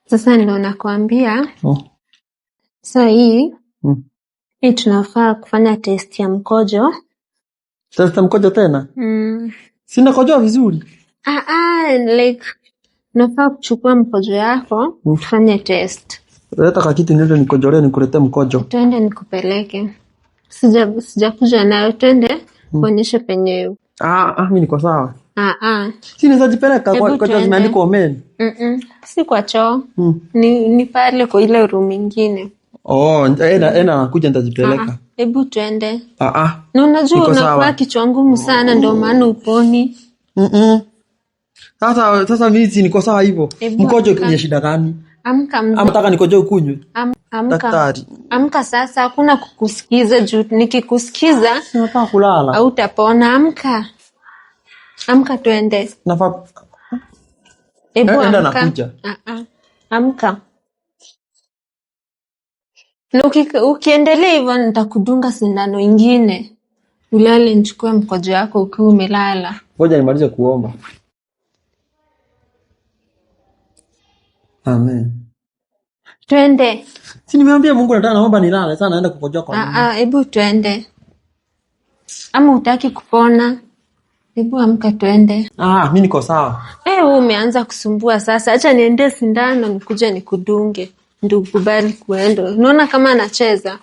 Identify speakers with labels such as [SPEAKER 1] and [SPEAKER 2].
[SPEAKER 1] Sasa ndio nakwambia. Sasa hii tunafaa kufanya test ya mkojo.
[SPEAKER 2] Test ya mkojo tena? Sina kojoa vizuri.
[SPEAKER 1] Like nafaa kuchukua mkojo yako tufanye test.
[SPEAKER 2] Leta kitu niende nikojolee nikuletee mkojo.
[SPEAKER 1] Twende nikupeleke. Sijakuja nayo, twende kuonyesha penye.
[SPEAKER 2] Mimi niko sawa.
[SPEAKER 1] Si
[SPEAKER 2] naweza jipeleka kwa zimeandikwa men.
[SPEAKER 1] Si kwa choo. Ni pale kwa ile room nyingine.
[SPEAKER 2] Nakuja nitajipeleka.
[SPEAKER 1] Hebu twende. Na unajua unakuwa kichwa ngumu sana ndio maana uponi.
[SPEAKER 2] Sasa mimi niko sawa hivyo. Mkojo ni shida gani?
[SPEAKER 1] Amka
[SPEAKER 2] mzee. Nataka nikojoe ukunywe. Daktari.
[SPEAKER 1] Amka sasa, hakuna kukusikiza juu nikikusikiza
[SPEAKER 2] nataka kulala.
[SPEAKER 1] Au utapona. Amka twende.
[SPEAKER 2] Nafaa.
[SPEAKER 1] Amka.
[SPEAKER 2] Nakuja.
[SPEAKER 1] Amka. Ukiendelea hivyo nitakudunga sindano ingine. Ulale nichukue mkojo yako ukiwa umelala.
[SPEAKER 2] Ngoja nimalize kuomba. Amen.
[SPEAKER 1] Twende.
[SPEAKER 2] Si nimeambia Mungu nataka naomba nilale, sasa naenda kukojoa kwa nini?
[SPEAKER 1] Hebu twende. Ama utaki kupona? Hebu amka twende.
[SPEAKER 2] Mimi niko sawa.
[SPEAKER 1] Wewe umeanza kusumbua sasa. Acha niende sindano nikuje nikudunge. Ndio ukubali kuenda. Unaona kama anacheza?